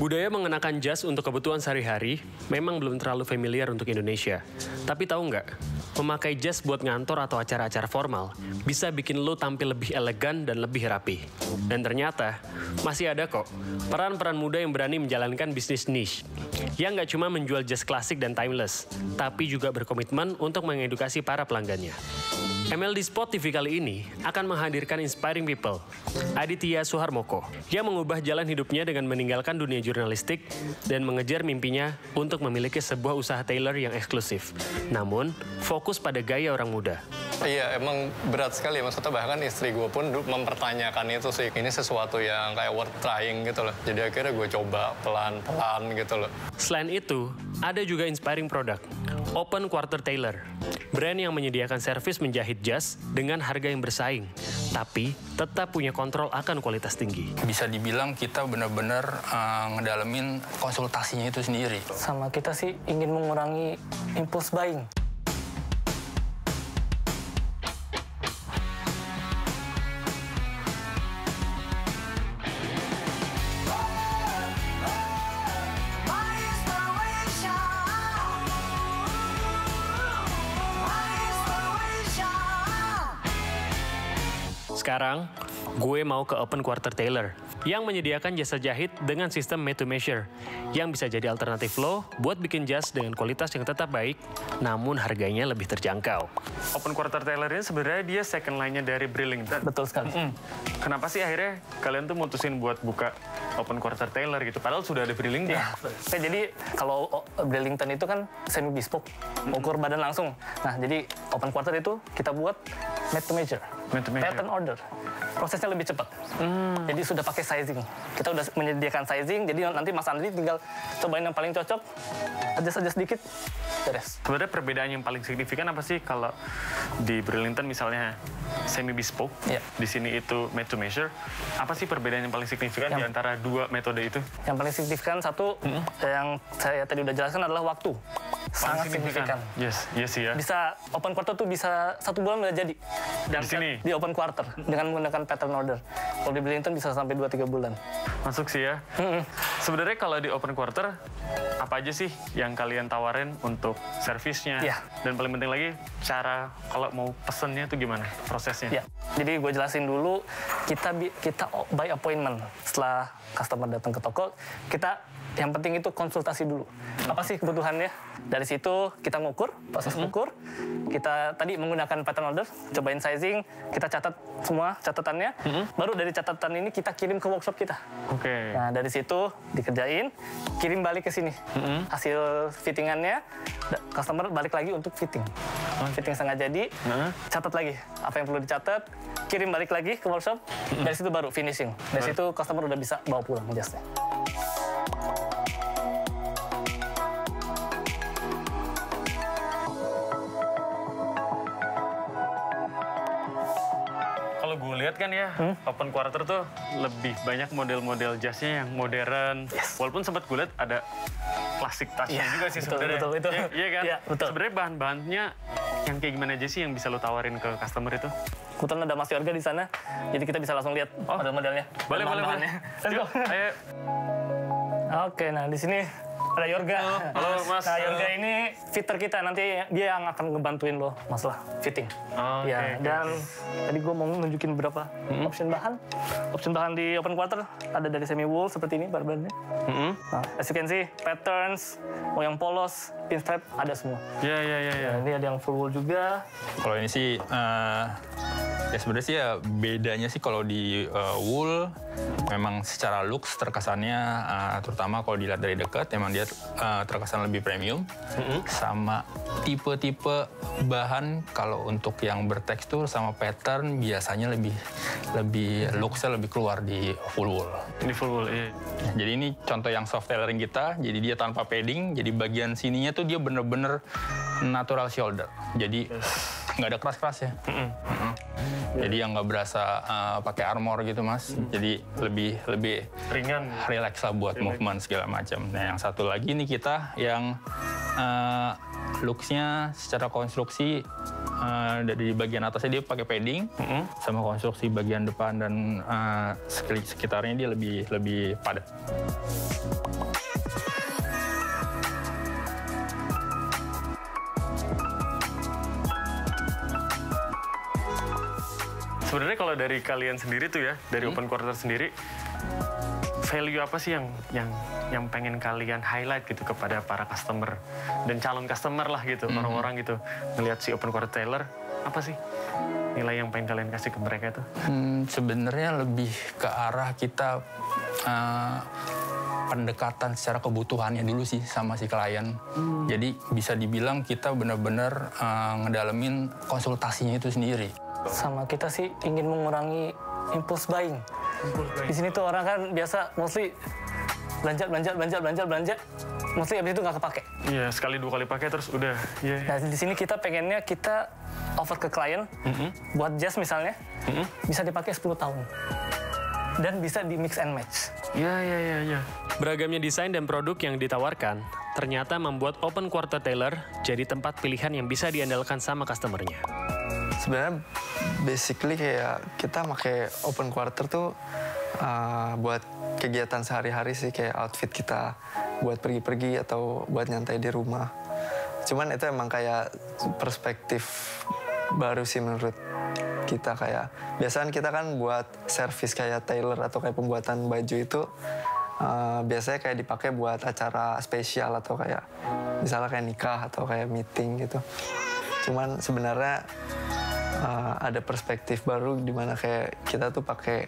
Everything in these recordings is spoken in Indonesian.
Budaya mengenakan jas untuk kebutuhan sehari-hari memang belum terlalu familiar untuk Indonesia. Tapi tahu nggak, memakai jas buat ngantor atau acara-acara formal bisa bikin lo tampil lebih elegan dan lebih rapi. Dan ternyata, masih ada kok peran-peran muda yang berani menjalankan bisnis niche. Yang nggak cuma menjual jas klasik dan timeless, tapi juga berkomitmen untuk mengedukasi para pelanggannya. MLD Spot TV kali ini akan menghadirkan inspiring people, Aditya Suharmoko, yang mengubah jalan hidupnya dengan meninggalkan dunia jurnalistik dan mengejar mimpinya untuk memiliki sebuah usaha tailor yang eksklusif. Namun, fokus pada gaya orang muda. Iya, emang berat sekali. Maksudnya bahkan istri gue pun mempertanyakan itu sih. Ini sesuatu yang kayak worth trying gitu loh. Jadi akhirnya gue coba pelan-pelan gitu loh. Selain itu, ada juga inspiring product, Open Quarter Tailor. Brand yang menyediakan servis menjahit jas dengan harga yang bersaing, tapi tetap punya kontrol akan kualitas tinggi. Bisa dibilang kita benar-benar ngedalamin konsultasinya itu sendiri. Sama kita sih ingin mengurangi impulse buying. Sekarang, gue mau ke Open Quarter Tailor yang menyediakan jasa jahit dengan sistem made to measure yang bisa jadi alternatif lo buat bikin jas dengan kualitas yang tetap baik, namun harganya lebih terjangkau. Open Quarter Tailor ini sebenarnya dia second line-nya dari Brillington. Betul sekali. Kenapa sih akhirnya kalian tuh mutusin buat buka Open Quarter Tailor gitu? Padahal sudah ada Brillington. Ya, jadi kalau Brillington itu kan semi bespoke, ukur badan langsung. Nah, jadi Open Quarter itu kita buat made to measure. Pattern order. Prosesnya lebih cepat. Jadi sudah pakai sizing. Kita udah menyediakan sizing, jadi nanti Mas Andri tinggal cobain yang paling cocok, adjust sedikit, beres. Sebenarnya perbedaan yang paling signifikan apa sih kalau di Brillington misalnya semi bespoke, di sini itu made to measure. Apa sih perbedaan yang paling signifikan di antara dua metode itu? Yang paling signifikan satu, yang saya tadi udah jelaskan adalah waktu. Sangat signifikan. Yes ya. Bisa Open Quarter tuh bisa 1 bulan udah jadi. Dan di sini? Di Open Quarter dengan menggunakan pattern order. Kalau di Brillington bisa sampai 2-3 bulan. Masuk sih ya. Sebenarnya kalau di Open Quarter, apa aja sih yang kalian tawarin untuk servisnya? Dan paling penting lagi, cara kalau mau pesennya itu gimana prosesnya? Ya, jadi gue jelasin dulu, kita by appointment. Setelah customer datang ke toko, yang penting itu konsultasi dulu. Apa sih kebutuhannya? Dari situ kita ngukur, proses ukur. Kita tadi menggunakan pattern order, cobain sizing, kita catat semua catatannya. Baru dari catatan ini kita kirim ke workshop kita. Oke. Nah, dari situ dikerjain, kirim balik ke sini. Hasil fittingannya, customer balik lagi untuk fitting. Fitting setengah jadi, catat lagi apa yang perlu dicatat, kirim balik lagi ke workshop. Dari situ baru finishing. Dari situ customer udah bisa bawa pulang jasnya. Kalau gue lihat kan ya, Open Quarter tuh lebih banyak model-model jasnya yang modern. Walaupun sempat gue lihat ada plastik tasnya juga sih sebenarnya. Betul. Iya kan? Ya, betul. Sebenarnya bahan-bahannya yang kayak gimana aja sih yang bisa lo tawarin ke customer itu? Kebetulan ada Mas Yorga di sana, jadi kita bisa langsung lihat model-modelnya. Boleh. Let's go. Ayo. Oke, nah di sini ada Yorga. Halo, Mas. Nah, Yorga ini fitter kita, nanti dia yang akan ngebantuin lo masalah fitting. Dan tadi gue mau nunjukin beberapa option bahan. Option bahan di Open Quarter ada dari semi wool seperti ini bahan-bahannya. Nah, as you can see, patterns, mau yang polos, pinstripe, ada semua. Iya. Nah, ini ada yang full wool juga. Kalau ini sih, ya sebenarnya sih ya bedanya sih kalau di wool, memang secara looks terkesannya, terutama kalau dilihat dari dekat, memang dia terkesan lebih premium. Sama tipe-tipe bahan, kalau untuk yang bertekstur sama pattern, biasanya lebih looksnya lebih keluar di full wool. Ini full wool, iya. Jadi ini contoh yang soft tailoring kita, jadi dia tanpa padding, jadi bagian sininya tuh dia bener-bener natural shoulder. Jadi nggak ada keras-kerasnya. Jadi yang nggak berasa pakai armor gitu, Mas. Jadi lebih ringan, relax lah buat movement segala macam. Nah, yang satu lagi nih kita yang looks-nya secara konstruksi dari bagian atasnya dia pakai padding, sama konstruksi bagian depan dan sekitarnya dia lebih padat. Sebenarnya kalau dari kalian sendiri tuh ya, dari Open Quarter sendiri, value apa sih yang pengen kalian highlight gitu kepada para customer dan calon customer lah gitu, orang-orang gitu ngelihat si Open Quarter Tailor, apa sih nilai yang pengen kalian kasih ke mereka itu? Sebenarnya lebih ke arah kita pendekatan secara kebutuhannya dulu sih sama si klien. Jadi bisa dibilang kita benar-benar ngedalemin konsultasinya itu sendiri. Sama kita sih ingin mengurangi impulse buying. Di sini tuh orang kan biasa mostly belanja, mostly abis itu nggak kepake. Iya, sekali 2 kali pakai terus udah. Iya. Nah, di sini kita pengennya kita offer ke klien, buat jas misalnya, bisa dipakai 10 tahun. Dan bisa di mix and match. Iya. Beragamnya desain dan produk yang ditawarkan ternyata membuat Open Quarter Tailor jadi tempat pilihan yang bisa diandalkan sama customernya. Sebenarnya basically kayak kita pakai Open Quarter tuh buat kegiatan sehari-hari sih, kayak outfit kita buat pergi-pergi atau buat nyantai di rumah. Cuman itu emang kayak perspektif baru sih menurut kita. Kayak biasanya kita kan buat service kayak tailor atau kayak pembuatan baju itu biasanya kayak dipakai buat acara spesial atau kayak misalnya kayak nikah atau kayak meeting gitu. Cuman sebenarnya ada perspektif baru di mana kayak kita tuh pakai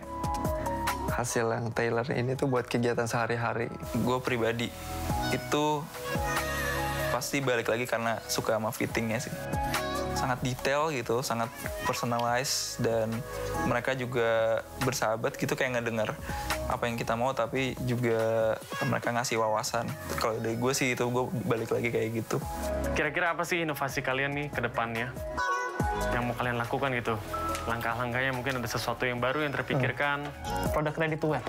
hasil yang tailor ini tuh buat kegiatan sehari-hari. Gue pribadi itu pasti balik lagi karena suka sama fittingnya sih. Sangat detail gitu, sangat personalized, dan mereka juga bersahabat gitu, kayak ngedengar apa yang kita mau tapi juga mereka ngasih wawasan. Kalau dari gue sih itu gue balik lagi kayak gitu. Kira-kira apa sih inovasi kalian nih ke depannya yang mau kalian lakukan gitu? Langkah-langkahnya mungkin ada sesuatu yang baru yang terpikirkan. Produk ready to wear.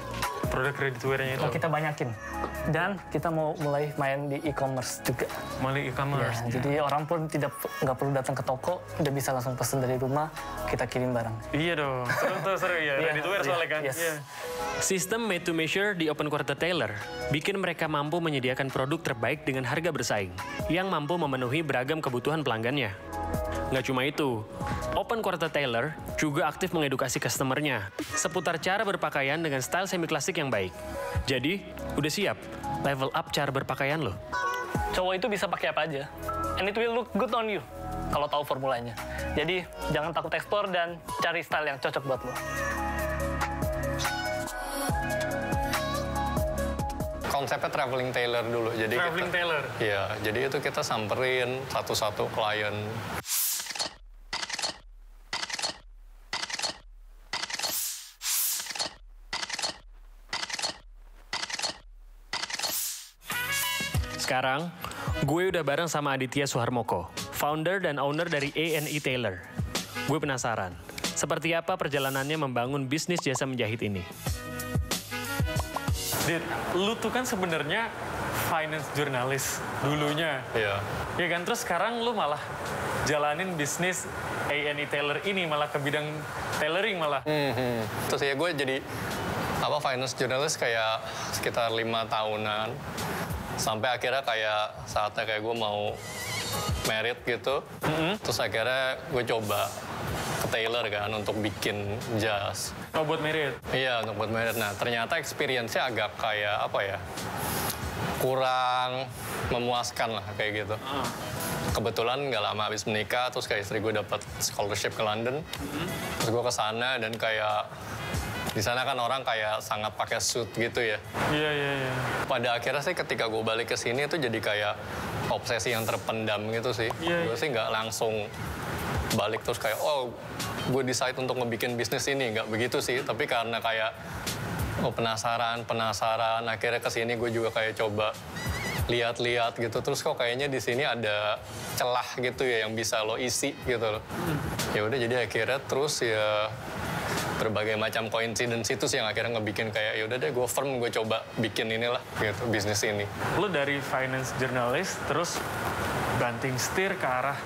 Produk ready to wear-nya itu. Mau kita banyakin. Dan kita mau mulai main di e-commerce juga. Mulai e-commerce. Ya, jadi orang pun nggak perlu datang ke toko, udah bisa langsung pesen dari rumah, kita kirim barang. Iya dong, seru ya. Ready to wear soalnya kan. Yes. Iya. Sistem made to measure di Open Quarter Tailor bikin mereka mampu menyediakan produk terbaik dengan harga bersaing yang mampu memenuhi beragam kebutuhan pelanggannya. Nggak cuma itu, Open Quarter Tailor juga aktif mengedukasi customernya seputar cara berpakaian dengan style semi-klasik yang baik. Jadi, udah siap level up cara berpakaian lo. Cowok itu bisa pakai apa aja, and it will look good on you kalau tahu formulanya. Jadi, jangan takut eksplor dan cari style yang cocok buat lo. Konsepnya traveling tailor dulu. Jadi Traveling tailor? Iya, jadi itu kita samperin satu-satu klien. Sekarang, gue udah bareng sama Aditya Suharmoko, founder dan owner dari A&E Tailor. Gue penasaran, seperti apa perjalanannya membangun bisnis jasa menjahit ini. Dit, lu tuh kan sebenarnya finance journalist dulunya. Iya. Ya kan, terus sekarang lu malah jalanin bisnis A&E Tailor ini, malah ke bidang tailoring malah. Terus ya gue jadi finance journalist kayak sekitar 5 tahunan. Sampai akhirnya kayak saatnya kayak gue mau merit gitu. Terus akhirnya gue coba ke tailor kan untuk bikin jas. Oh, buat merit? Iya, untuk buat merit. Nah, ternyata experience-nya agak kayak apa ya, kurang memuaskan lah kayak gitu. Kebetulan nggak lama habis menikah, terus kayak istri gue dapat scholarship ke London. Terus gue ke sana dan kayak di sana kan orang kayak sangat pakai suit gitu ya. Iya. Pada akhirnya sih ketika gue balik ke sini itu jadi kayak obsesi yang terpendam gitu sih. Iya. Gue sih nggak langsung balik terus kayak, oh gue decide untuk ngebikin bisnis ini. Nggak begitu sih, tapi karena kayak penasaran, akhirnya ke sini gue juga kayak coba lihat-lihat gitu. Terus kok kayaknya di sini ada celah gitu ya yang bisa lo isi gitu loh. Ya udah, jadi akhirnya terus ya berbagai macam coincidence itu sih yang akhirnya ngebikin kayak yaudah deh gue firm, gue coba bikin inilah gitu, bisnis ini. Lu dari finance journalist terus banting setir ke arah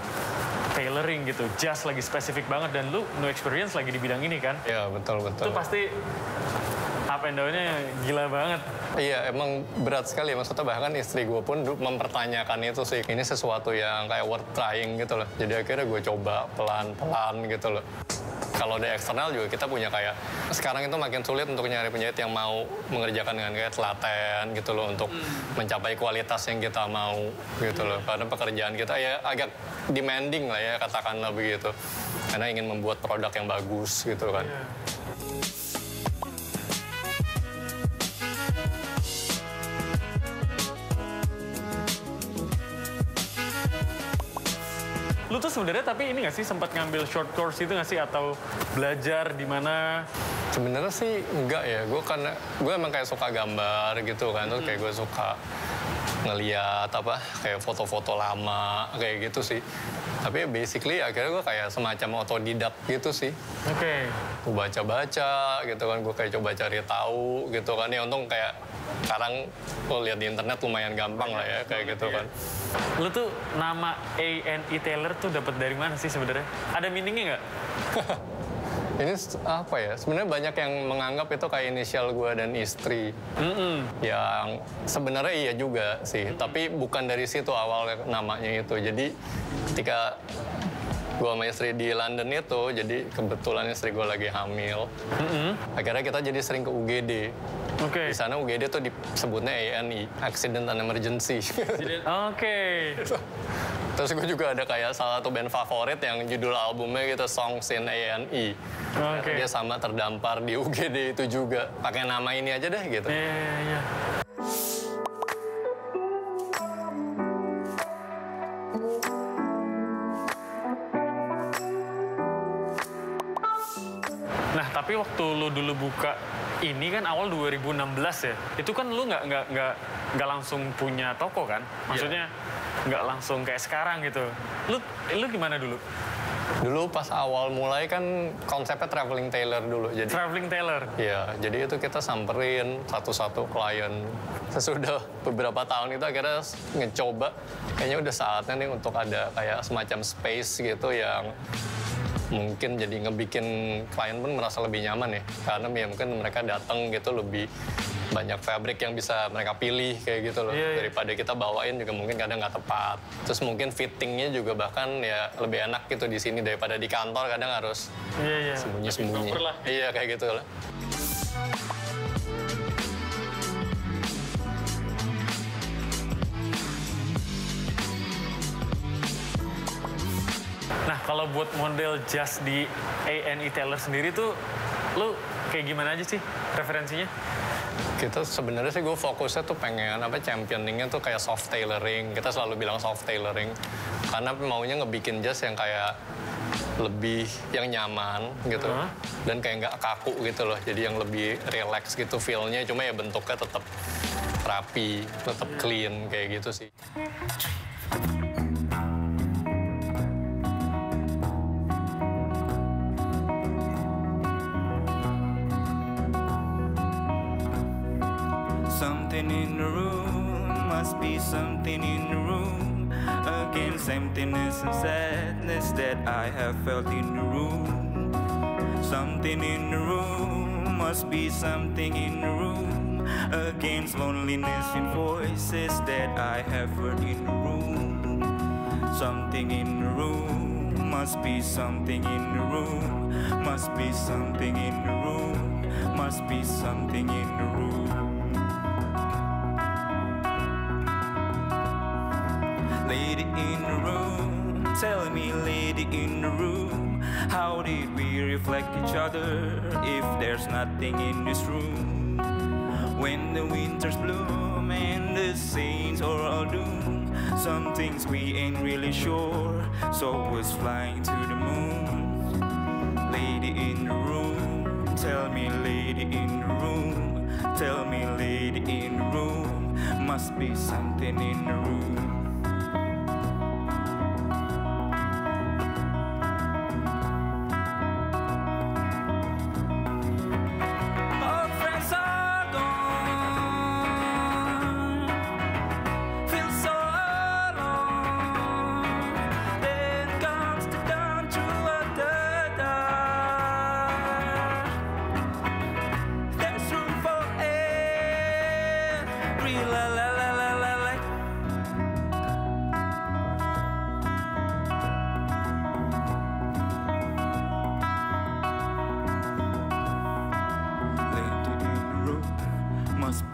tailoring gitu, jas lagi spesifik banget, dan lu no experience lagi di bidang ini kan? Ya betul. Itu pasti up and down-nya gila banget. Iya, emang berat sekali. Maksudnya bahkan istri gue pun mempertanyakan itu sih. Ini sesuatu yang kayak worth trying gitu loh. Jadi akhirnya gue coba pelan-pelan gitu loh. Kalau di eksternal juga kita punya kayak, sekarang itu makin sulit untuk nyari penjahit yang mau mengerjakan dengan kayak telaten gitu loh. Untuk mencapai kualitas yang kita mau gitu loh. Karena pekerjaan kita ya agak demanding lah ya, katakanlah begitu. Karena ingin membuat produk yang bagus gitu kan. Lu tuh sebenarnya tapi ini nggak sih sempat ngambil short course itu nggak sih atau belajar di mana? Sebenarnya sih enggak ya, gue emang kayak suka gambar gitu kan, terus kayak gue suka ngeliat kayak foto-foto lama kayak gitu sih. Tapi basically akhirnya gue kayak semacam otodidak gitu sih. Oke. Gue baca-baca gitu kan, gue kayak coba cari tahu gitu kan. Ya untung kayak sekarang lo lihat di internet lumayan gampang lah ya kayak gitu kan. Lu tuh nama A&E Taylor tuh dapat dari mana sih sebenarnya? Ada meaningnya nggak? Ini apa ya? Sebenarnya banyak yang menganggap itu kayak inisial gue dan istri. Yang sebenarnya iya juga sih, tapi bukan dari situ awal namanya itu. Jadi ketika gue sama istri di London itu, jadi kebetulan istri gue lagi hamil. Akhirnya kita jadi sering ke UGD. Oke. Di sana UGD tuh disebutnya A&E, Accident and Emergency. Oke. Terus gue juga ada kayak salah satu band favorit yang judul albumnya gitu, Songs in A&E. Oke. Dia sama terdampar di UGD itu juga. Pakai nama ini aja deh gitu. Iya. Nah, tapi waktu lu dulu buka ini kan awal 2016 ya. Itu kan lu nggak langsung punya toko kan? Maksudnya nggak langsung kayak sekarang gitu. Lu gimana dulu? Dulu pas awal mulai kan konsepnya traveling tailor dulu. Jadi Traveling Taylor. iya, jadi itu kita samperin satu-satu klien. Sesudah beberapa tahun itu akhirnya ngecoba, kayaknya udah saatnya nih untuk ada kayak semacam space gitu yang mungkin jadi ngebikin klien pun merasa lebih nyaman ya. Karena ya mungkin mereka datang gitu lebih banyak fabric yang bisa mereka pilih kayak gitu loh. Daripada kita bawain juga mungkin kadang nggak tepat. Terus mungkin fittingnya juga bahkan ya lebih enak gitu di sini daripada di kantor kadang harus sembunyi-sembunyi. Iya kayak gitu lah. Nah, kalau buat model jas di A&E Taylor sendiri tuh, lu kayak gimana aja sih referensinya? Kita sebenarnya sih gue fokusnya tuh pengen championingnya tuh kayak soft tailoring. Kita selalu bilang soft tailoring karena maunya ngebikin jas yang kayak lebih yang nyaman gitu dan kayak nggak kaku gitu loh. Jadi yang lebih relax gitu feel-nya. Cuma ya bentuknya tetap rapi, tetap clean kayak gitu sih. Something in the room, must be something in the room. Against emptiness and sadness that I have felt in the room. Something in the room, must be something in the room. Against loneliness and voices that I have heard in the room. Something in the room, must be something in the room. Must be something in the room, must be something in the room. Lady in the room, tell me, lady in the room, how did we reflect each other if there's nothing in this room? When the winters bloom and the saints are all doomed, some things we ain't really sure, so was flying to the moon. Lady in the room, tell me, lady in the room, tell me, lady in the room, must be something in the room.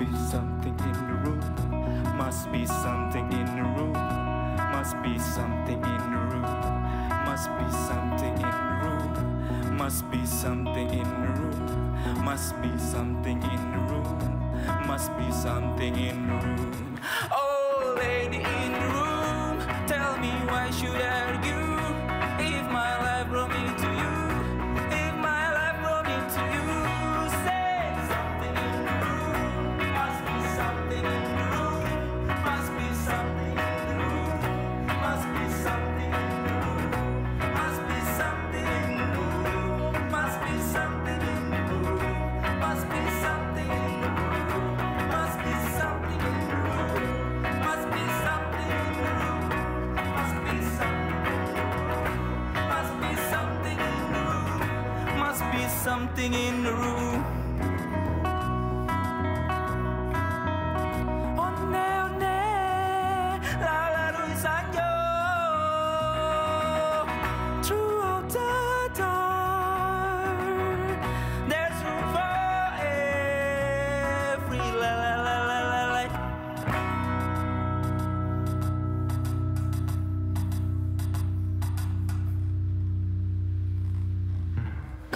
be something in the room. Must be something in the room. Must be something in the room. Must be something in the room. Must be something in the room. Must be something in the room. Must be something in the room. Oh, lady in the room, tell me why should I argue if my life brought me to you? If my life brought me to you, say something in the room. Must be something in the room. Must be something in the room. Must be something in the room. Must be something in the room. Must be something in the room. Must be something in the room. Must be something in the room. Must be something in the room. Must be something in the room. Must be something in the room. Must be something in the room. Onne onne la la ruisanyo. Throughout the dark, there's room for every la la la la la la.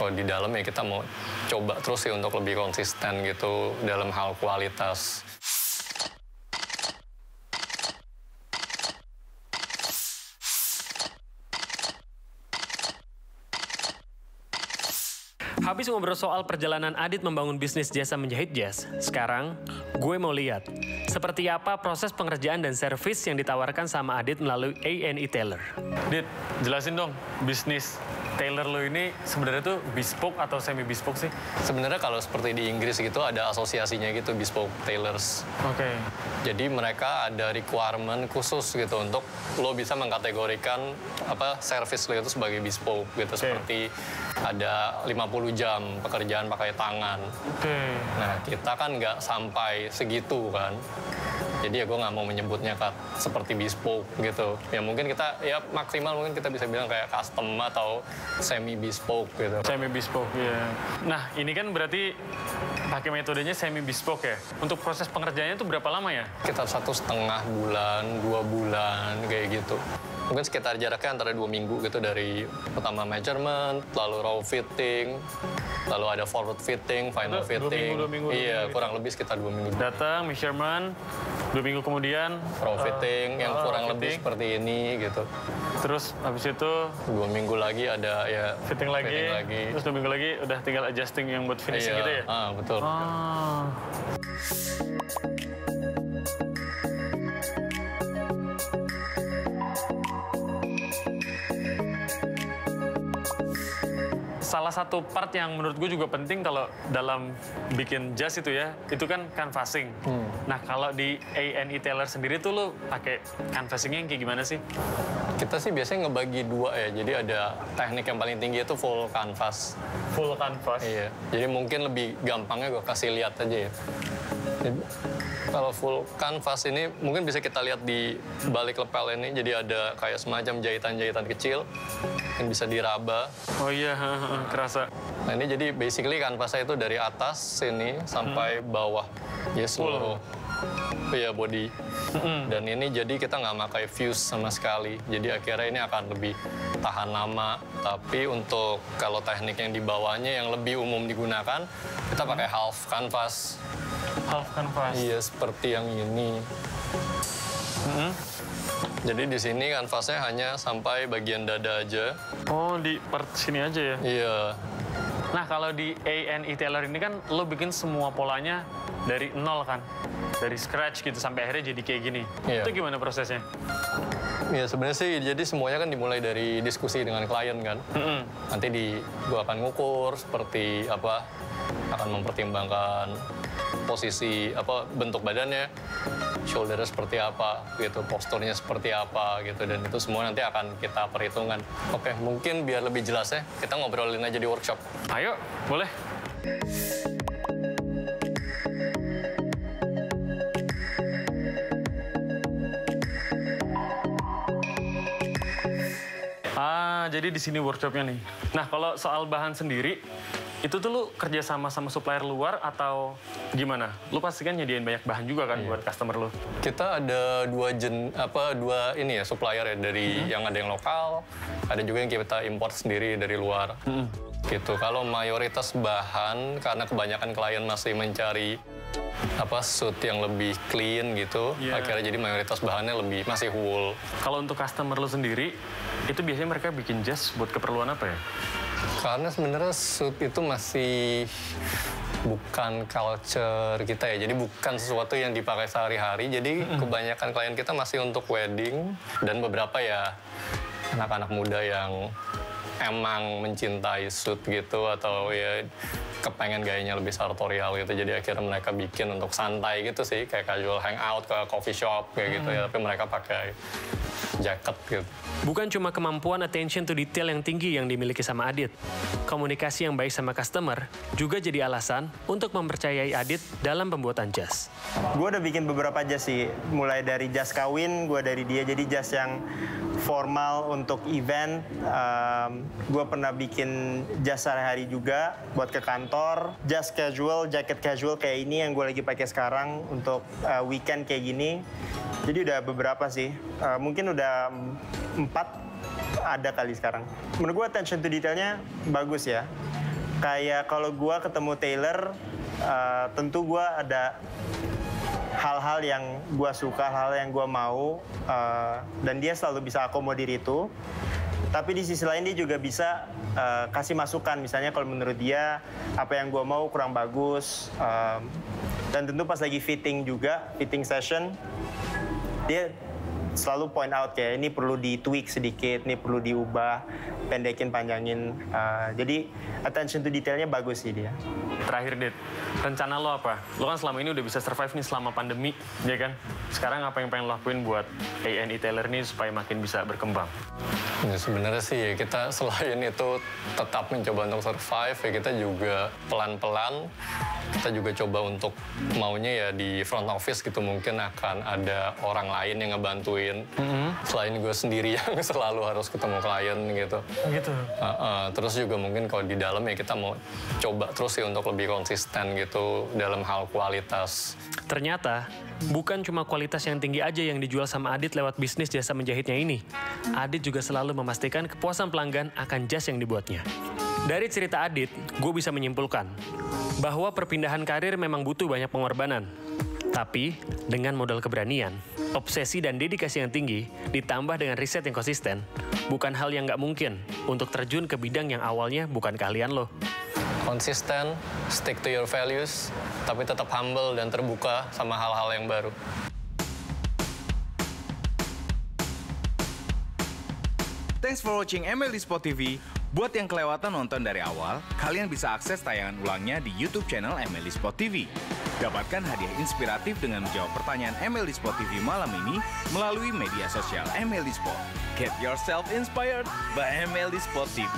Kalau di dalam ya kita mau coba terus sih untuk lebih konsisten gitu dalam hal kualitas. Habis ngobrol soal perjalanan Adit membangun bisnis jasa menjahit jas, sekarang gue mau lihat seperti apa proses pengerjaan dan servis yang ditawarkan sama Adit melalui A&E Tailor. Dit, jelasin dong, bisnis tailor lo ini sebenarnya tuh bespoke atau semi bespoke sih? Sebenarnya kalau seperti di Inggris gitu ada asosiasinya gitu, bespoke tailors. Oke. Jadi mereka ada requirement khusus gitu untuk lo bisa mengkategorikan apa service lo itu sebagai bespoke gitu. Seperti ada 50 jam pekerjaan pakai tangan. Oke. Nah kita kan nggak sampai segitu kan. Jadi ya gue nggak mau menyebutnya seperti bespoke gitu. Ya mungkin kita ya maksimal mungkin kita bisa bilang kayak custom atau semi bespoke gitu. Semi bespoke, ya. Nah, ini kan berarti pakai metodenya semi bespoke ya. Untuk proses pengerjaannya itu berapa lama ya? Sekitar 1,5 bulan, 2 bulan kayak gitu. Mungkin sekitar jaraknya antara 2 minggu gitu dari pertama measurement, lalu raw fitting, lalu ada forward fitting, final Itu fitting. 2 minggu, Iya, kurang lebih sekitar 2 minggu. Datang, measurement, 2 minggu kemudian Raw fitting yang kurang lebih fitting. seperti ini gitu. Terus habis itu 2 minggu lagi ada ya fitting lagi, terus 2 minggu lagi udah tinggal adjusting yang buat finishing Iya, gitu ya? betul. Ah. Salah satu part yang menurut gue juga penting kalau dalam bikin jas itu ya, itu kan canvassing. Nah kalau di A&E Tailor sendiri tuh lo pakai canvassingnya yang kayak gimana sih? Kita sih biasanya ngebagi 2 ya. Jadi ada teknik yang paling tinggi itu full canvas. Full canvas? Iya. Jadi mungkin lebih gampangnya gue kasih lihat aja ya. Jadi, kalau full canvas ini mungkin bisa kita lihat di balik lepel ini. Jadi ada kayak semacam jahitan-jahitan kecil yang bisa diraba. Oh iya, kerasa. Nah ini jadi basically kanvasnya itu dari atas sini sampai bawah. Ya seluruh ya body. Dan ini jadi kita nggak pakai fuse sama sekali. Jadi akhirnya ini akan lebih tahan lama. Tapi untuk kalau teknik yang di bawahnya yang lebih umum digunakan, kita pakai half canvas. Half canvas? Iya, seperti yang ini. Jadi di sini kanvasnya hanya sampai bagian dada aja. Oh, di part sini aja ya? Iya. Nah, kalau di A&E Tailor ini kan lo bikin semua polanya dari nol kan? Dari scratch gitu sampai akhirnya jadi kayak gini. Iya. Itu gimana prosesnya? Ya sebenarnya sih jadi semuanya kan dimulai dari diskusi dengan klien kan. Nanti gua akan ngukur seperti apa, akan mempertimbangkan posisi apa bentuk badannya, shouldernya seperti apa gitu, posturnya seperti apa gitu, dan itu semua nanti akan kita perhitungkan. Oke, mungkin biar lebih jelas ya, kita ngobrolin aja di workshop. Ayo, boleh. Jadi di sini workshopnya nih. Nah, kalau soal bahan sendiri, itu tuh lu kerja sama supplier luar atau Gimana? Lu pasti kan nyediain banyak bahan juga kan buat customer lu? Kita ada dua supplier ya dari yang ada yang lokal, ada juga yang kita import sendiri dari luar. Gitu. Kalau mayoritas bahan karena kebanyakan klien masih mencari suit yang lebih clean gitu, akhirnya jadi mayoritas bahannya masih wool. Kalau untuk customer lu sendiri, itu biasanya mereka bikin jas buat keperluan apa ya? Karena sebenarnya suit itu masih bukan culture kita ya, jadi bukan sesuatu yang dipakai sehari-hari. Jadi kebanyakan klien kita masih untuk wedding dan beberapa ya anak-anak muda yang emang mencintai suit gitu atau ya kepengen gayanya lebih sartorial gitu. Jadi akhirnya mereka bikin untuk santai gitu sih, kayak casual hangout ke coffee shop kayak gitu ya, tapi mereka pakai jaket gitu. Bukan cuma kemampuan attention to detail yang tinggi yang dimiliki sama Adit. Komunikasi yang baik sama customer juga jadi alasan untuk mempercayai Adit dalam pembuatan jas. Gue udah bikin beberapa jas sih, mulai dari jas kawin, gue dari dia, jadi jas yang formal untuk event. Gue pernah bikin jas sehari-hari juga buat ke kantor. Jas casual, jaket casual kayak ini yang gue lagi pakai sekarang untuk weekend kayak gini. Jadi udah beberapa sih, mungkin udah 4 ada kali sekarang. Menurut gue attention to detailnya bagus ya. Kayak kalau gue ketemu tailor, tentu gue ada hal-hal yang gue suka, hal yang gue mau, dan dia selalu bisa akomodir itu. Tapi di sisi lain dia juga bisa kasih masukan, misalnya kalau menurut dia apa yang gue mau kurang bagus. Dan tentu pas lagi fitting juga, fitting session, dia selalu point out kayak ini perlu di-tweak sedikit, ini perlu diubah, pendekin, panjangin. Jadi attention to detailnya bagus sih dia. Terakhir, Dit, rencana lo apa? Lo kan selama ini udah bisa survive nih selama pandemi, ya kan? Sekarang apa yang pengen lo lakuin buat A&E Tailor nih supaya makin bisa berkembang? Ya, sebenarnya sih kita selain itu tetap mencoba untuk survive, ya kita juga pelan-pelan kita juga coba untuk maunya ya di front office gitu, mungkin akan ada orang lain yang ngebantuin selain gue sendiri yang selalu harus ketemu klien gitu. Gitu. Terus juga mungkin kalau di dalam ya kita mau coba terus sih untuk lebih konsisten gitu dalam hal kualitas. Ternyata, bukan cuma kualitas yang tinggi aja yang dijual sama Adit lewat bisnis jasa menjahitnya ini. Adit juga selalu memastikan kepuasan pelanggan akan jas yang dibuatnya. Dari cerita Adit, gue bisa menyimpulkan bahwa perpindahan karir memang butuh banyak pengorbanan. Tapi, dengan modal keberanian, obsesi dan dedikasi yang tinggi, ditambah dengan riset yang konsisten, bukan hal yang nggak mungkin untuk terjun ke bidang yang awalnya bukan keahlian lo. Konsisten, stick to your values, tapi tetap humble dan terbuka sama hal-hal yang baru. Thanks for watching MLD Sport TV. Buat yang kelewatan nonton dari awal, kalian bisa akses tayangan ulangnya di YouTube channel MLD Sport TV. Dapatkan hadiah inspiratif dengan menjawab pertanyaan MLD Sport TV malam ini melalui media sosial MLD Sport. Get yourself inspired by MLD Sport TV.